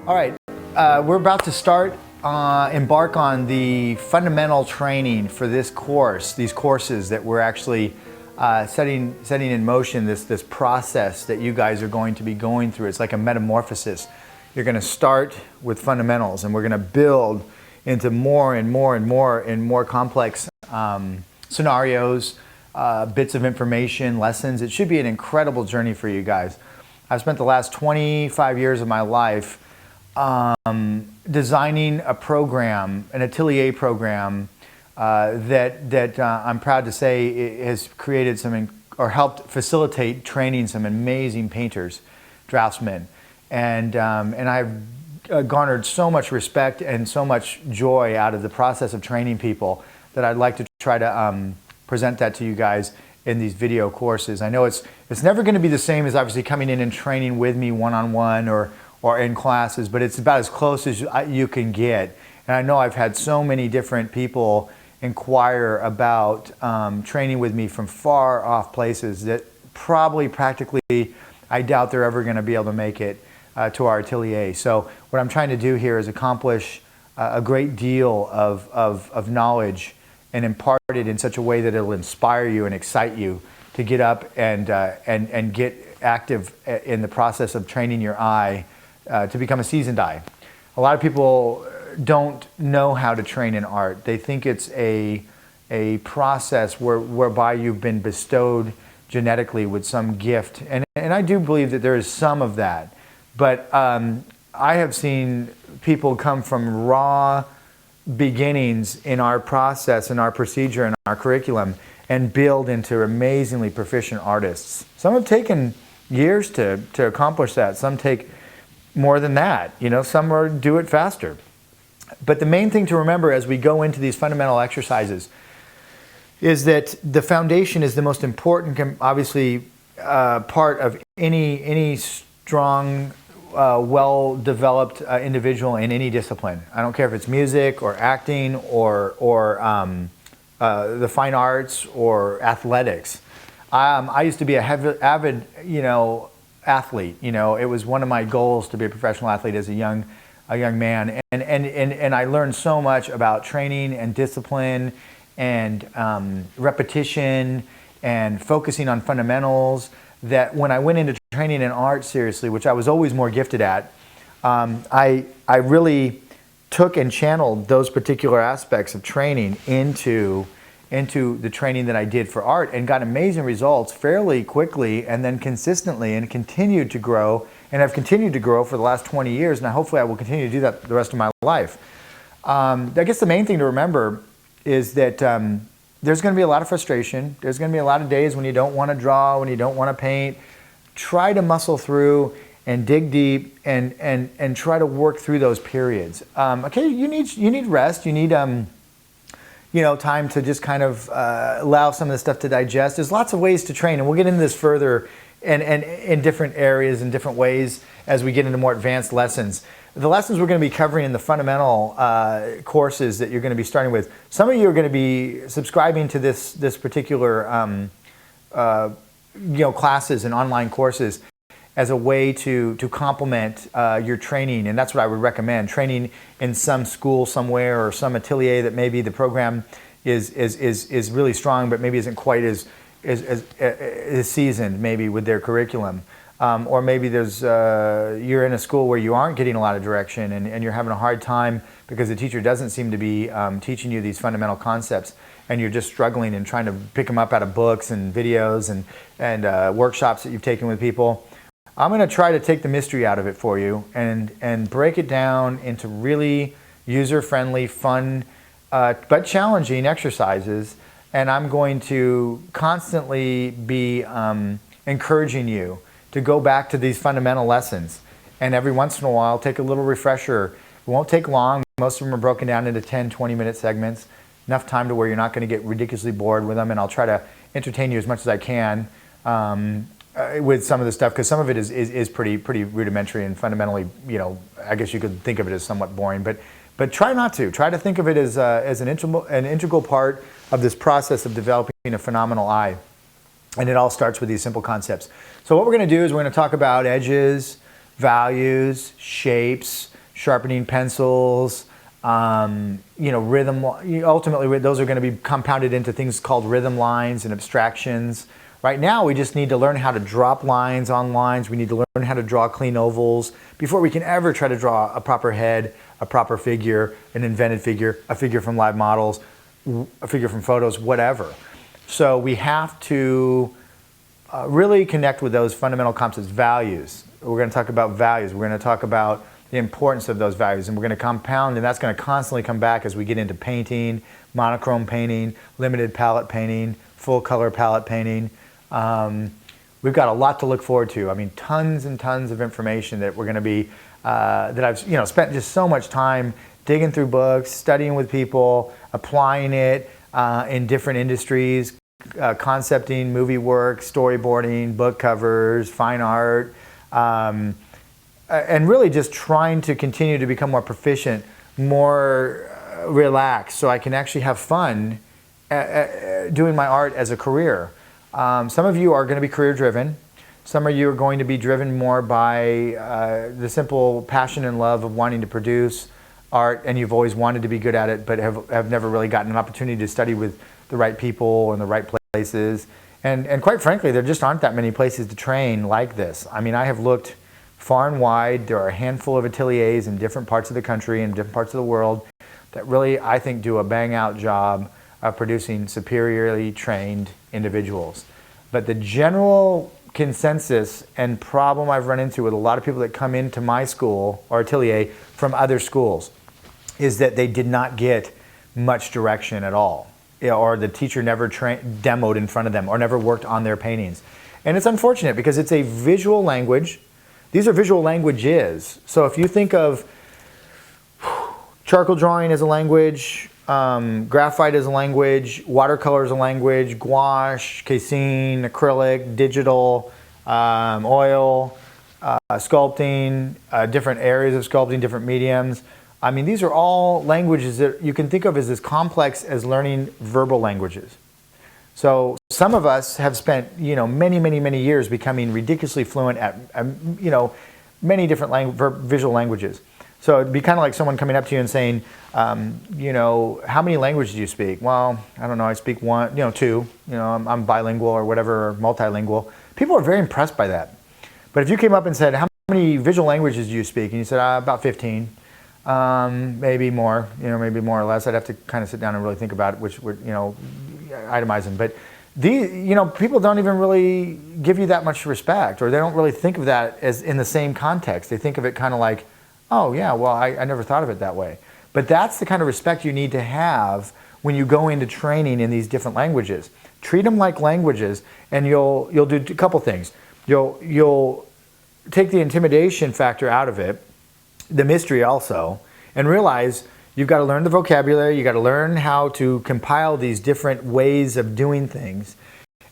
All right, we're about to embark on the fundamental training for this course, these courses that we're actually setting in motion, this process that you guys are going to be going through. It's like a metamorphosis. You're going to start with fundamentals, and we're going to build into more and more complex scenarios, bits of information, lessons. It should be an incredible journey for you guys. I've spent the last 25 years of my life designing a program, an atelier program that I'm proud to say has created or helped facilitate training some amazing painters, draftsmen, and I've garnered so much respect and so much joy out of the process of training people that I'd like to try to present that to you guys in these video courses. I know it's never going to be the same as obviously coming in and training with me one-on-one or in classes, but it's about as close as you can get. And I know I've had so many different people inquire about training with me from far off places that practically, I doubt they're ever going to be able to make it to our atelier. So what I'm trying to do here is accomplish a great deal of knowledge and impart it in such a way that it'll inspire you and excite you to get up and get active in the process of training your eye to become a seasoned eye. A lot of people don't know how to train in art. They think it's a process whereby you've been bestowed genetically with some gift, and I do believe that there is some of that. But I have seen people come from raw beginnings in our process, in our procedure, in our curriculum, and build into amazingly proficient artists. Some have taken years to accomplish that. Some take more than that. You know, some do it faster. But the main thing to remember as we go into these fundamental exercises is that the foundation is the most important, obviously, part of any strong, well-developed individual in any discipline. I don't care if it's music or acting or the fine arts or athletics. I used to be a avid, athlete. It was one of my goals to be a professional athlete as a young man, and I learned so much about training and discipline and repetition and focusing on fundamentals, that when I went into training in art seriously, which I was always more gifted at, I really took and channeled those particular aspects of training into the training that I did for art, and got amazing results fairly quickly and then consistently, and continued to grow, and I've continued to grow for the last 20 years, and hopefully I will continue to do that the rest of my life. I guess the main thing to remember is that there's going to be a lot of frustration. There's going to be a lot of days when you don't want to draw, when you don't want to paint. Try to muscle through and dig deep and try to work through those periods. Okay, you need rest. You need time to just kind of allow some of this stuff to digest. There's lots of ways to train, and we'll get into this further and in different areas and different ways as we get into more advanced lessons. The lessons we're going to be covering in the fundamental courses that you're going to be starting with. Some of you are going to be subscribing to this particular classes and online courses as a way to complement your training, and that's what I would recommend. Training in some school somewhere or some atelier that maybe the program is really strong, but maybe isn't quite as seasoned maybe with their curriculum. Or maybe you're in a school where you aren't getting a lot of direction and you're having a hard time because the teacher doesn't seem to be teaching you these fundamental concepts, and you're just struggling and trying to pick them up out of books and videos and workshops that you've taken with people. I'm going to try to take the mystery out of it for you and break it down into really user-friendly, fun, but challenging exercises. And I'm going to constantly be encouraging you to go back to these fundamental lessons, and every once in a while take a little refresher. It won't take long. Most of them are broken down into 10-20-minute segments, enough time to where you're not going to get ridiculously bored with them, and I'll try to entertain you as much as I can with some of the stuff, because some of it is pretty rudimentary and fundamentally, I guess you could think of it as somewhat boring, but try not to. Try to think of it as an integral part of this process of developing a phenomenal eye. And it all starts with these simple concepts. So what we're going to do is we're going to talk about edges, values, shapes, sharpening pencils, rhythm. Ultimately, those are going to be compounded into things called rhythm lines and abstractions. Right now, we just need to learn how to drop lines on lines. We need to learn how to draw clean ovals before we can ever try to draw a proper head, a proper figure, an invented figure, a figure from live models, a figure from photos, whatever. So we have to really connect with those fundamental concepts, values. We're going to talk about values. We're going to talk about the importance of those values, and we're going to compound, and that's going to constantly come back as we get into painting, monochrome painting, limited palette painting, full color palette painting. We've got a lot to look forward to. I mean, tons and tons of information that we're going to be, that I've spent just so much time digging through books, studying with people, applying it in different industries, concepting movie work, storyboarding, book covers, fine art, and really just trying to continue to become more proficient, more relaxed, so I can actually have fun doing my art as a career. Some of you are going to be career driven. Some of you are going to be driven more by the simple passion and love of wanting to produce art, and you've always wanted to be good at it, but have never really gotten an opportunity to study with the right people and the right places. And quite frankly, there just aren't that many places to train like this. I mean, I have looked far and wide. There are a handful of ateliers in different parts of the country and different parts of the world that really, I think, do a bang-out job of producing superiorly trained individuals. But the general consensus and problem I've run into with a lot of people that come into my school or atelier from other schools is that they did not get much direction at all, or the teacher never demoed in front of them or never worked on their paintings. And it's unfortunate because it's a visual language. These are visual languages. So if you think of charcoal drawing as a language, graphite as a language, watercolor as a language, gouache, casein, acrylic, digital, oil, sculpting, different areas of sculpting, different mediums. I mean, these are all languages that you can think of as complex as learning verbal languages. So some of us have spent, many, many, many years becoming ridiculously fluent at, many different visual languages. So it'd be kind of like someone coming up to you and saying, how many languages do you speak? Well, I don't know, I speak one, two, I'm bilingual or whatever, or multilingual. People are very impressed by that. But if you came up and said, how many visual languages do you speak? And you said, about 15, maybe more, maybe more or less. I'd have to kind of sit down and really think about it, which would, itemize them. But people don't even really give you that much respect, or they don't really think of that as in the same context. They think of it kind of like, oh yeah, well, I never thought of it that way. But that's the kind of respect you need to have when you go into training in these different languages. Treat them like languages, and you'll do a couple things. You'll take the intimidation factor out of it, the mystery also, and realize you've got to learn the vocabulary, you've got to learn how to compile these different ways of doing things,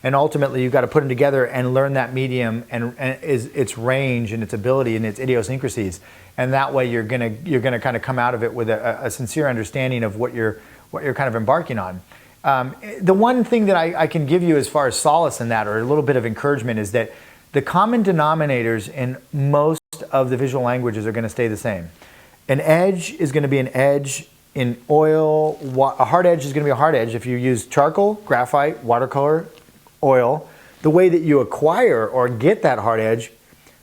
and ultimately you've got to put them together and learn that medium and its range and its ability and its idiosyncrasies. And that way you're gonna kind of come out of it with a sincere understanding of what you're kind of embarking on. The one thing that I can give you as far as solace in that, or a little bit of encouragement, is that the common denominators in most of the visual languages are going to stay the same. An edge is going to be an edge in oil. A hard edge is going to be a hard edge if you use charcoal, graphite, watercolor, oil. The way that you acquire or get that hard edge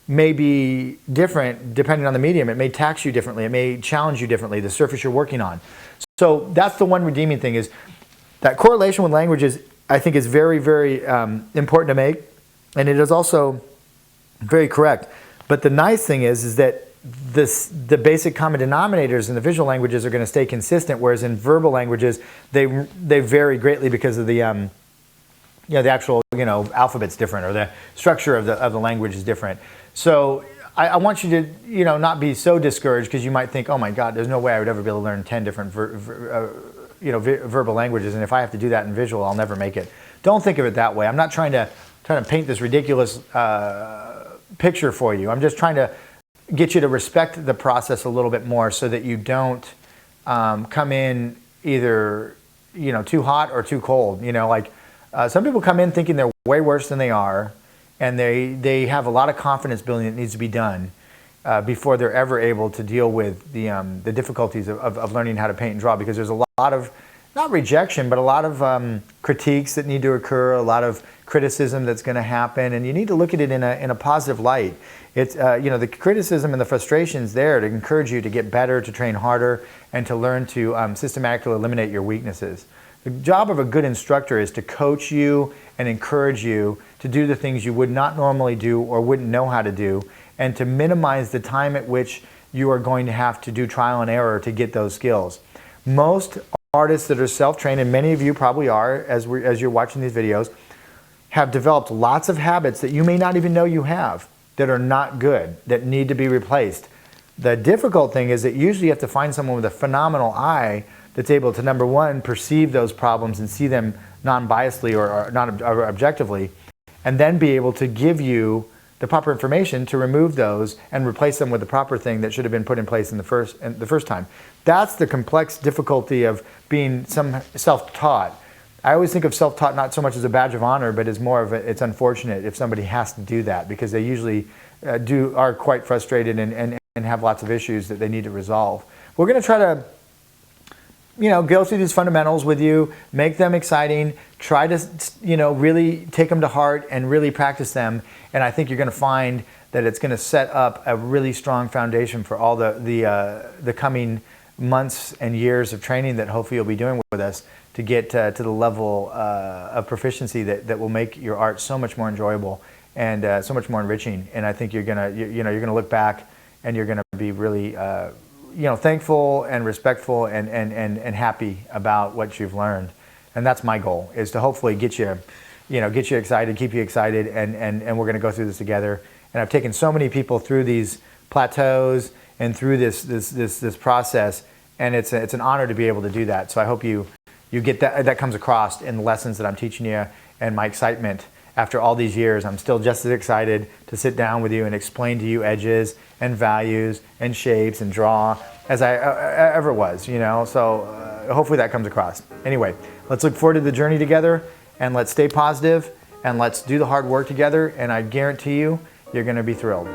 may be different depending on the medium. It may tax you differently. It may challenge you differently, the surface you're working on. So that's the one redeeming thing, is that correlation with languages, I think, is very, very important to make. And it is also very correct. But the nice thing is that the basic common denominators in the visual languages are going to stay consistent, whereas in verbal languages, they vary greatly because of the actual alphabet's different, or the structure of the language is different. So I want you to not be so discouraged, because you might think, oh my God, there's no way I would ever be able to learn 10 different verbal languages, and if I have to do that in visual, I'll never make it. Don't think of it that way. I'm not trying to paint this ridiculous picture for you. I'm just trying to get you to respect the process a little bit more, so that you don't come in either too hot or too cold. Some people come in thinking they're way worse than they are, and they have a lot of confidence building that needs to be done. before they're ever able to deal with the difficulties of learning how to paint and draw, because there's a lot of, not rejection, but a lot of critiques that need to occur, a lot of criticism that's going to happen, and you need to look at it in a positive light. It's, the criticism and the frustration's there to encourage you to get better, to train harder, and to learn to systematically eliminate your weaknesses. The job of a good instructor is to coach you and encourage you to do the things you would not normally do or wouldn't know how to do, and to minimize the time at which you are going to have to do trial and error to get those skills. Most artists that are self-trained, and many of you probably are as you're watching these videos, have developed lots of habits that you may not even know you have, that are not good, that need to be replaced. The difficult thing is that usually you have to find someone with a phenomenal eye that's able to, number one, perceive those problems and see them non-biasedly or objectively, and then be able to give you the proper information to remove those and replace them with the proper thing that should have been put in place in the first time. That's the complex difficulty of being self-taught. I always think of self-taught not so much as a badge of honor, but as more of it's unfortunate if somebody has to do that, because they usually are quite frustrated and have lots of issues that they need to resolve. We're going to try to go through these fundamentals with you, make them exciting, try to, really take them to heart and really practice them. And I think you're going to find that it's going to set up a really strong foundation for all the coming months and years of training that hopefully you'll be doing with us to get to the level of proficiency that will make your art so much more enjoyable and so much more enriching. And I think you're gonna look back and you're gonna be really thankful and respectful and happy about what you've learned. And that's my goal, is to hopefully get you excited, keep you excited, and we're going to go through this together. And I've taken so many people through these plateaus and through this process, and it's an honor to be able to do that. So I hope you get that comes across in the lessons that I'm teaching you, and my excitement. After all these years, I'm still just as excited to sit down with you and explain to you edges and values and shapes and draw as I ever was, So hopefully that comes across. Anyway, let's look forward to the journey together, and let's stay positive, and let's do the hard work together, and I guarantee you're going to be thrilled.